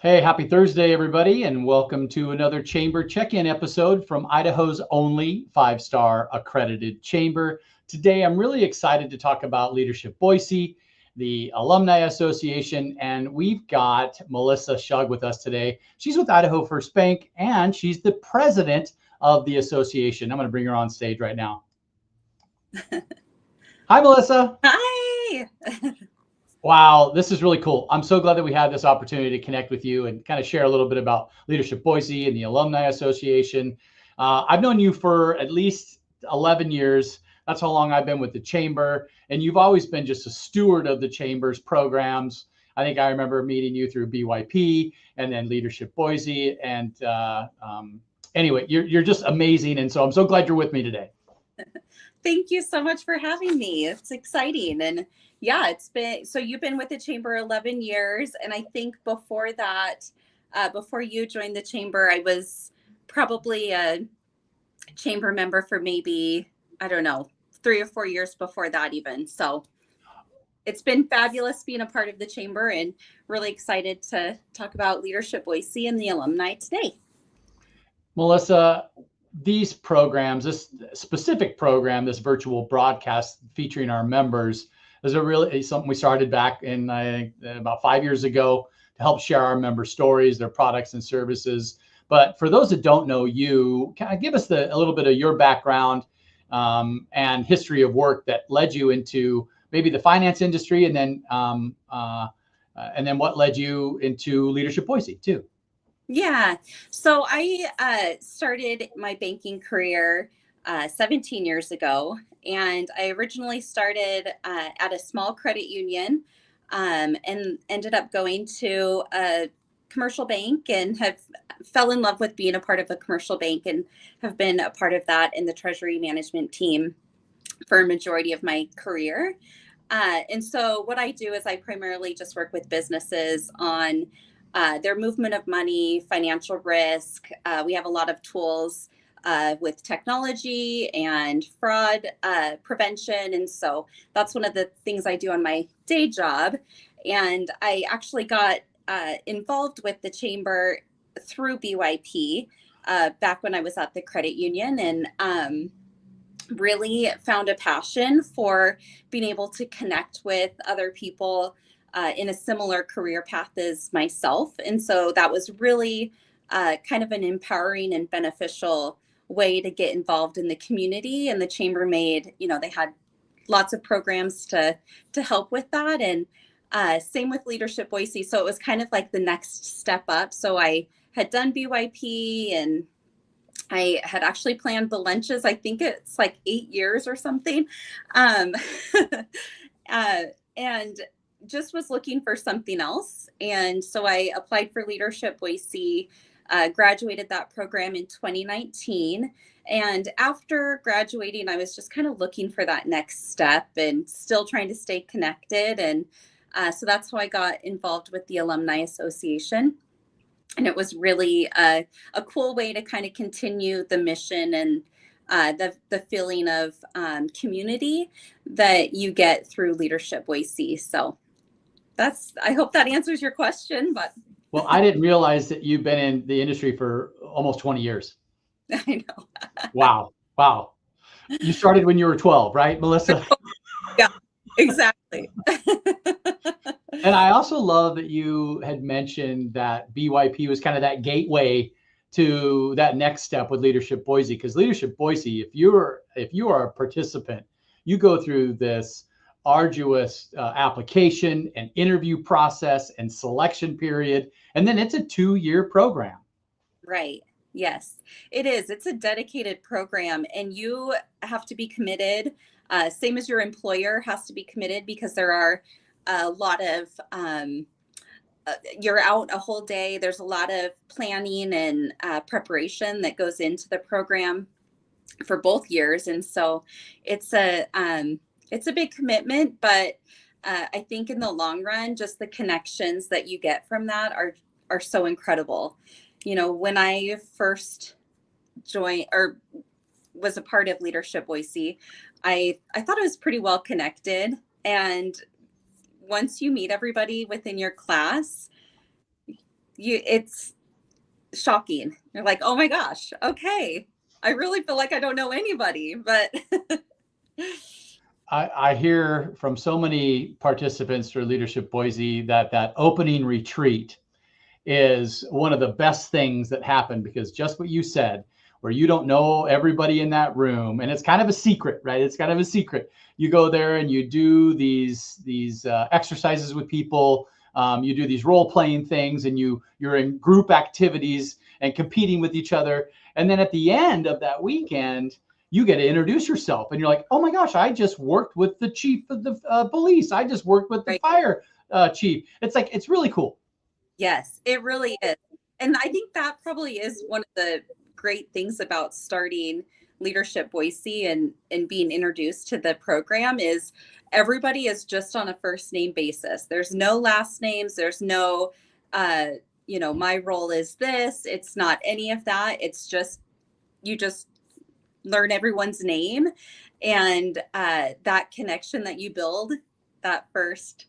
Hey, happy Thursday, everybody, and welcome to another Chamber check-in episode from Idaho's only five-star accredited chamber. Today, I'm really excited to talk about Leadership Boise, the Alumni Association, and we've got Melissa Schug with us today. She's with Idaho First Bank, and she's the president of the association. I'm going to bring her on stage right now. Hi, Melissa. Hi. Wow, this is really cool. I'm so glad that we had this opportunity to connect with you and kind of share a little bit about Leadership Boise and the Alumni Association. I've known you for at least 11 years. That's how long I've been with the Chamber. And you've always been just a steward of the Chamber's programs. I think I remember meeting you through BYP and then Leadership Boise. And anyway, you're just amazing. And so I'm so glad you're with me today. Thank you so much for having me. It's exciting. And yeah, you've been with the Chamber 11 years. And I think before that, before you joined the Chamber, I was probably a Chamber member for maybe, 3 or 4 years before that even. So it's been fabulous being a part of the Chamber and really excited to talk about Leadership Boise and the alumni today. Melissa, these programs, this specific program, this virtual broadcast featuring our members, is something we started back in about 5 years ago to help share our member stories, their products and services. But for those that don't know you, kind of give us a little bit of your background and history of work that led you into maybe the finance industry, and then what led you into Leadership Boise too. Yeah. So I started my banking career 17 years ago, and I originally started at a small credit union and ended up going to a commercial bank and fell in love with being a part of a commercial bank and have been a part of that in the treasury management team for a majority of my career. And so what I do is I primarily just work with businesses on their movement of money, financial risk. We have a lot of tools with technology and fraud prevention. And so that's one of the things I do on my day job. And I actually got involved with the Chamber through BYP back when I was at the credit union, and really found a passion for being able to connect with other people in a similar career path as myself. And so that was really kind of an empowering and beneficial way to get involved in the community. And the Chamber made, they had lots of programs to help with that. And same with Leadership Boise. So it was kind of like the next step up. So I had done BYP and I had actually planned the lunches. I think it's like 8 years or something. And just was looking for something else. And so I applied for Leadership Boise, graduated that program in 2019. And after graduating, I was just kind of looking for that next step and still trying to stay connected. And so that's how I got involved with the Alumni Association. And it was really a cool way to kind of continue the mission and the feeling of community that you get through Leadership Boise. So I hope that answers your question. But well, I didn't realize that you've been in the industry for almost 20 years. I know. Wow. You started when you were 12, right, Melissa? Yeah, exactly. And I also love that you had mentioned that BYP was kind of that gateway to that next step with Leadership Boise, because Leadership Boise, if you are a participant, you go through this arduous application and interview process and selection period, and then it's a 2-year program. Right. Yes, it is. It's a dedicated program, and you have to be committed, same as your employer has to be committed, because there are a lot of you're out a whole day. There's a lot of planning and preparation that goes into the program for both years. And so it's a big commitment, but I think in the long run, just the connections that you get from that are so incredible. When I first joined or was a part of Leadership Boise, I thought it was pretty well connected. And once you meet everybody within your class, it's shocking. You're like, oh my gosh, okay. I really feel like I don't know anybody, but I hear from so many participants for Leadership Boise that opening retreat is one of the best things that happen, because just what you said, where you don't know everybody in that room, and it's kind of a secret, right? It's kind of a secret. You go there and you do these exercises with people. You do these role playing things, and you're in group activities and competing with each other. And then at the end of that weekend, you get to introduce yourself, and you're like, oh my gosh, I just worked with the chief of the police. I just worked with the fire chief. It's like, it's really cool. Yes, it really is. And I think that probably is one of the great things about starting Leadership Boise and being introduced to the program is everybody is just on a first name basis. There's no last names. There's no, my role is this. It's not any of that. It's just, you just learn everyone's name, and that connection that you build that first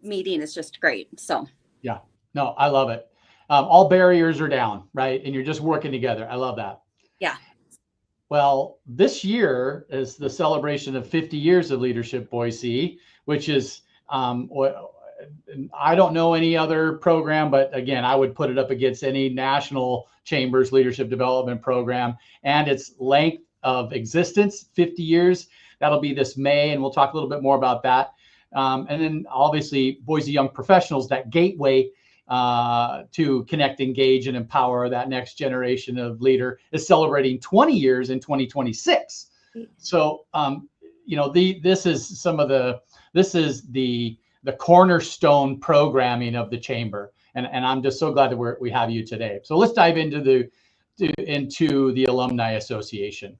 meeting is just great. So yeah, no, I love it. All barriers are down, right? And you're just working together. I love that. Yeah. Well, this year is the celebration of 50 years of Leadership Boise, which is, I don't know any other program, but again, I would put it up against any national chambers leadership development program, and its length of existence, 50 years. That'll be this May, and we'll talk a little bit more about that. And then obviously Boise Young Professionals, that gateway to connect, engage, and empower that next generation of leader, is celebrating 20 years in 2026. So, this is the cornerstone programming of the chamber. And I'm just so glad that we have you today. So let's dive into the Alumni Association.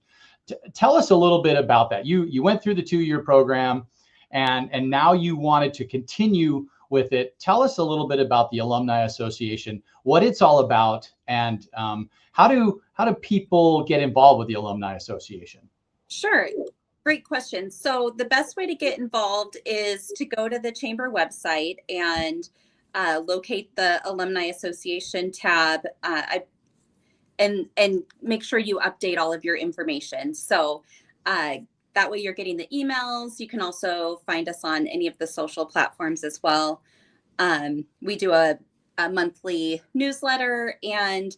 Tell us a little bit about that. You went through the 2-year program, and now you wanted to continue with it. Tell us a little bit about the Alumni Association, what it's all about, and how do people get involved with the Alumni Association? Sure. Great question. So the best way to get involved is to go to the chamber website and locate the Alumni Association tab, and make sure you update all of your information. So that way you're getting the emails. You can also find us on any of the social platforms as well. We do a monthly newsletter, and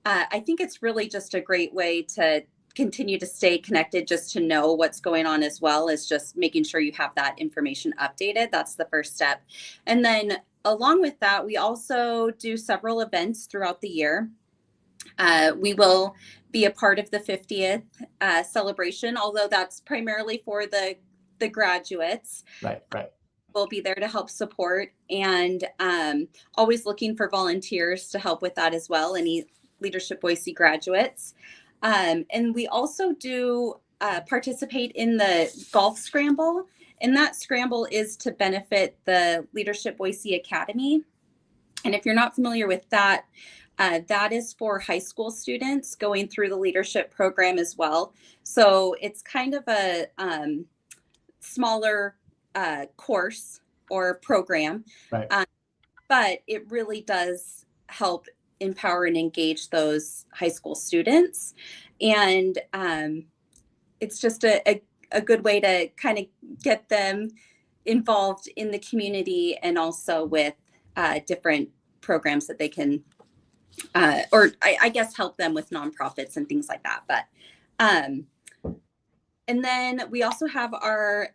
I think it's really just a great way to continue to stay connected, just to know what's going on, as well as just making sure you have that information updated. That's the first step. And then along with that, we also do several events throughout the year. We will be a part of the 50th celebration, although that's primarily for the graduates. Right. We'll be there to help support, and always looking for volunteers to help with that as well, any Leadership Boise graduates. And we also do participate in the golf scramble, and that scramble is to benefit the Leadership Boise Academy. And if you're not familiar with that, that is for high school students going through the leadership program as well. So it's kind of a smaller course or program, right. But it really does help empower and engage those high school students. And it's just a good way to kind of get them involved in the community, and also with different programs that they can, or I guess help them with nonprofits and things like that. But and then we also have our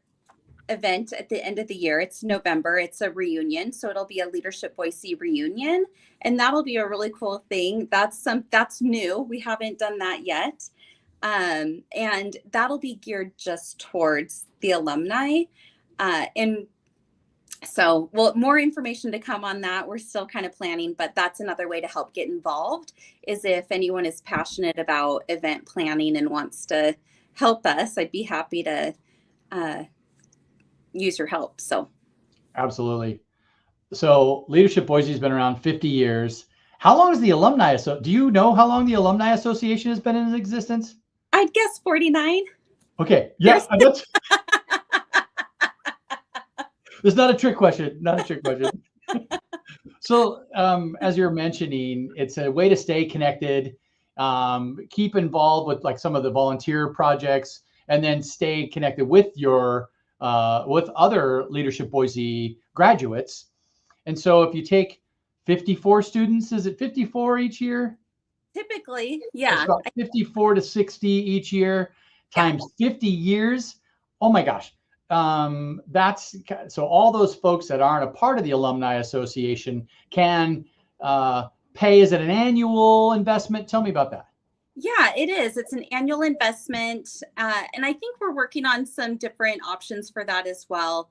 event at the end of the year. It's November. It's a reunion. So it'll be a Leadership Boise reunion, and that'll be a really cool thing. That's new. We haven't done that yet. And that'll be geared just towards the alumni. And so, well, more information to come on that. We're still kind of planning, but that's another way to help get involved, is if anyone is passionate about event planning and wants to help us, I'd be happy to use your help. So absolutely. So Leadership Boise has been around 50 years. How long is the Alumni? Do you know how long the Alumni Association has been in existence? I'd guess 49. Okay. Yeah. That's it's not a trick question. Not a trick question. So, as you're mentioning, it's a way to stay connected, keep involved with like some of the volunteer projects, and then stay connected with your with other Leadership Boise graduates. And so, if you take 54 students, is it 54 each year? Typically, It's yeah. about 54 to 60 each year Yeah. times 50 years. Oh my gosh. That's so all those folks that aren't a part of the Alumni Association can pay. Is it an annual investment? Tell me about that. Yeah, it is. It's an annual investment. And I think we're working on some different options for that as well.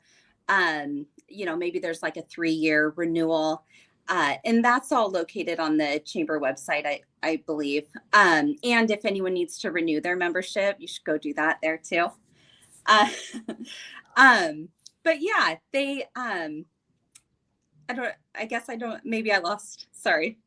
Maybe there's like a 3-year renewal. And that's all located on the chamber website, I believe. And if anyone needs to renew their membership, you should go do that there too. Uh, but yeah, maybe I lost. Sorry.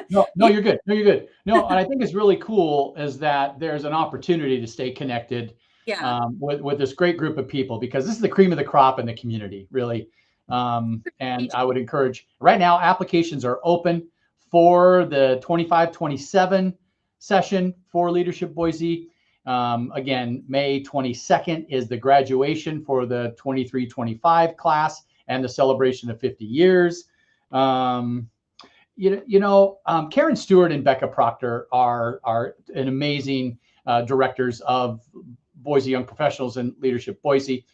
No, you're good. No, you're good. No, and I think it's really cool is that there's an opportunity to stay connected Yeah. with this great group of people, because this is the cream of the crop in the community, really. And I would encourage, right now, applications are open for the 25-27 session for Leadership Boise. Again, May 22nd is the graduation for the 23-25 class and the celebration of 50 years. Karyn, Stuart, and Becca Proctor are an amazing directors of Boise Young Professionals and Leadership Boise.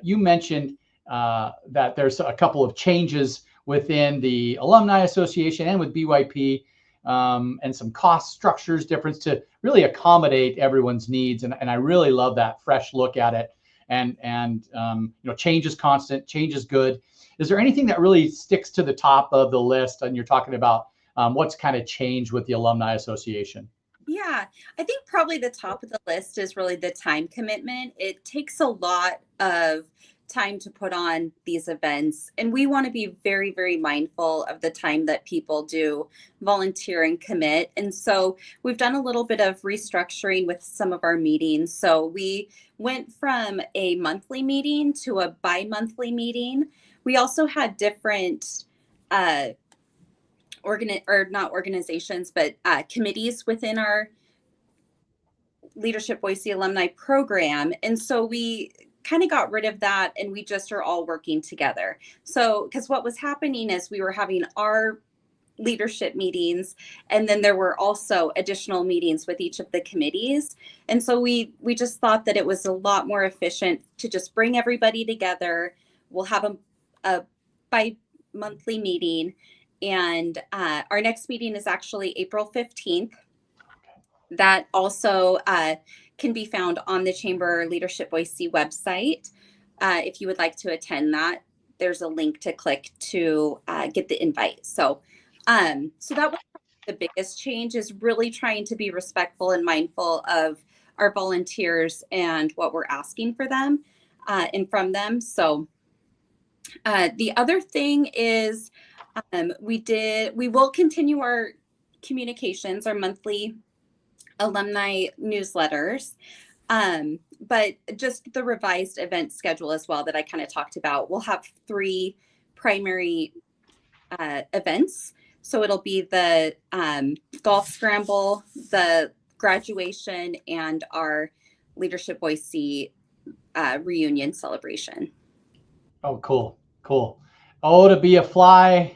You mentioned that there's a couple of changes within the Alumni Association and with BYP, and some cost structures difference to really accommodate everyone's needs. And I really love that fresh look at it. And change is constant, change is good. Is there anything that really sticks to the top of the list? And you're talking about what's kind of changed with the Alumni Association? Yeah, I think probably the top of the list is really the time commitment. It takes a lot of time to put on these events, and we want to be very, very mindful of the time that people do volunteer and commit. And so we've done a little bit of restructuring with some of our meetings. So we went from a monthly meeting to a bi-monthly meeting. We also had different not organizations, but committees within our Leadership Boise Alumni Program. And so we kind of got rid of that, and we just are all working together. So, because what was happening is we were having our leadership meetings, and then there were also additional meetings with each of the committees. And so we just thought that it was a lot more efficient to just bring everybody together. We'll have a bi-monthly meeting, and our next meeting is actually April 15th. That also can be found on the Chamber Leadership Boise website. If you would like to attend that, there's a link to click to get the invite. So that was the biggest change, is really trying to be respectful and mindful of our volunteers and what we're asking for them and from them. So the other thing is we will continue our communications, our monthly alumni newsletters, but just the revised event schedule as well that I kind of talked about. We'll have 3 primary events. So it'll be the golf scramble, the graduation, and our Leadership Boise reunion celebration. Oh, cool. Oh, to be a fly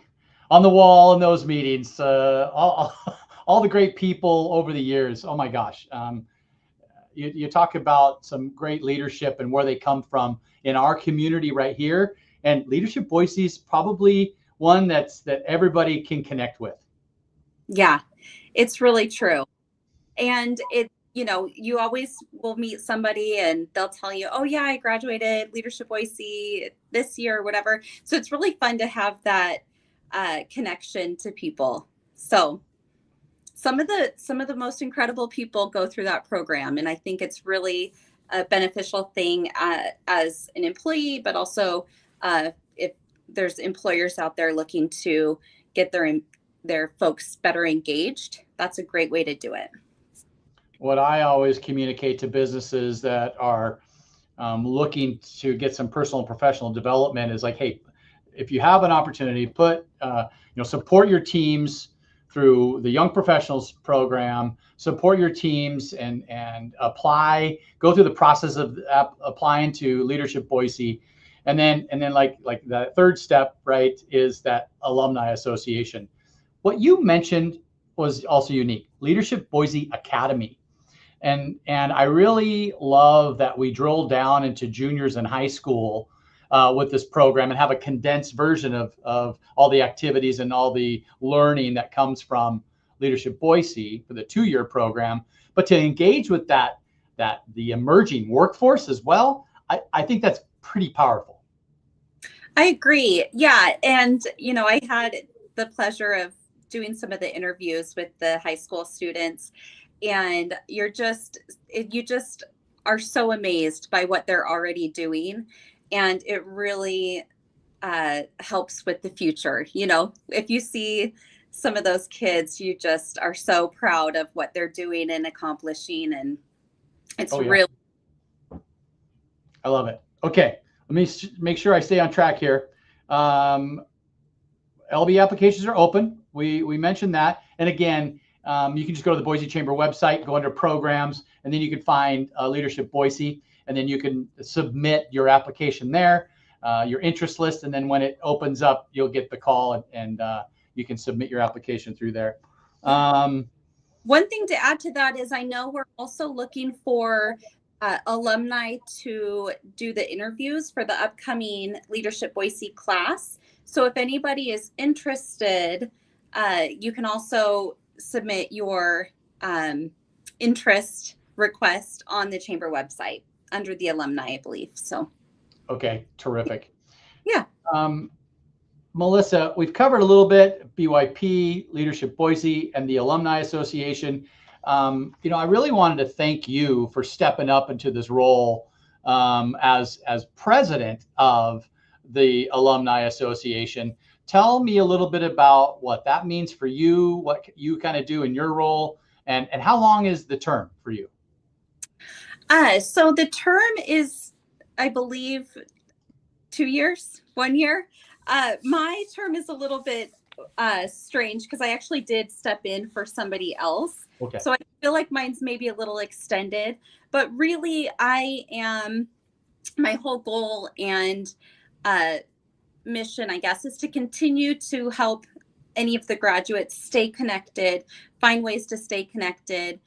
on the wall in those meetings. All the great people over the years. Oh my gosh. You talk about some great leadership and where they come from in our community right here. And Leadership Boise is probably one that everybody can connect with. Yeah, it's really true. And you always will meet somebody and they'll tell you, oh yeah, I graduated Leadership Boise this year or whatever. So it's really fun to have that connection to people. So some of the most incredible people go through that program, and I think it's really a beneficial thing as an employee, but also if there's employers out there looking to get their folks better engaged, that's a great way to do it. What I always communicate to businesses that are looking to get some personal and professional development is like, hey, if you have an opportunity, support your teams through the Young Professionals program, support your teams and go through the process of applying to Leadership Boise. And then like the third step, right, is that Alumni Association. What you mentioned was also unique, Leadership Boise Academy. And I really love that we drill down into juniors in high school with this program and have a condensed version of all the activities and all the learning that comes from Leadership Boise for the 2-year program, but to engage with the emerging workforce as well. I think that's pretty powerful. I agree. Yeah. And, I had the pleasure of doing some of the interviews with the high school students, and you just are so amazed by what they're already doing. And it really helps with the future. If you see some of those kids, you just are so proud of what they're doing and accomplishing. And it's really. I love it. Okay. Let me make sure I stay on track here. LB applications are open. We mentioned that. And again, you can just go to the Boise Chamber website, go under programs, and then you can find Leadership Boise, and then you can submit your application there, your interest list. And then when it opens up, you'll get the call and you can submit your application through there. One thing to add to that is I know we're also looking for alumni to do the interviews for the upcoming Leadership Boise class. So if anybody is interested, you can also submit your interest request on the chamber website under the alumni, I believe. So. Okay, terrific. Yeah. Melissa, we've covered a little bit BYP, Leadership Boise, and the Alumni Association. I really wanted to thank you for stepping up into this role as president of the Alumni Association. Tell me a little bit about what that means for you, what you kind of do in your role, and how long is the term for you? So the term is, I believe, 2 years, 1 year. My term is a little bit strange because I actually did step in for somebody else. Okay. So I feel like mine's maybe a little extended, but really my whole goal and mission, I guess, is to continue to help any of the graduates stay connected, find ways to stay connected,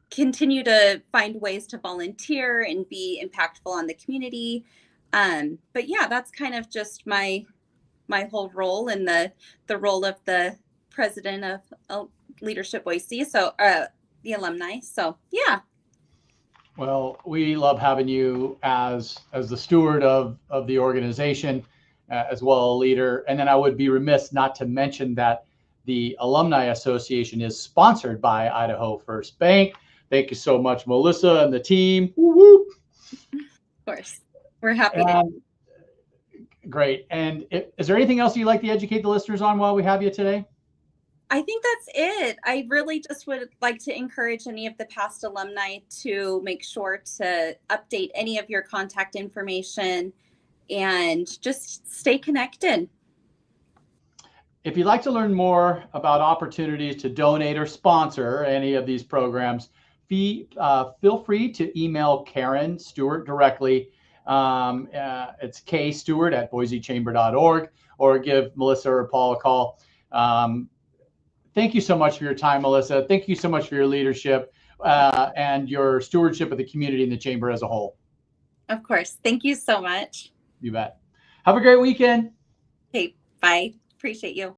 continue to find ways to volunteer and be impactful on the community. But yeah, that's kind of just my whole role and the role of the president of Leadership Boise, so the alumni. So yeah. Well, we love having you as the steward of the organization, as well a leader. And then I would be remiss not to mention that the Alumni Association is sponsored by Idaho First Bank. Thank you so much, Melissa and the team. Woo-woo. Of course, we're happy. Great. And is there anything else you'd like to educate the listeners on while we have you today? I think that's it. I really just would like to encourage any of the past alumni to make sure to update any of your contact information and just stay connected. If you'd like to learn more about opportunities to donate or sponsor any of these programs, feel free to email Karyn Stuart directly. It's kstewart@boisechamber.org, or give Melissa or Paul a call. Thank you so much for your time, Melissa. Thank you so much for your leadership and your stewardship of the community and the chamber as a whole. Of course. Thank you so much. You bet. Have a great weekend. Okay, bye. Appreciate you.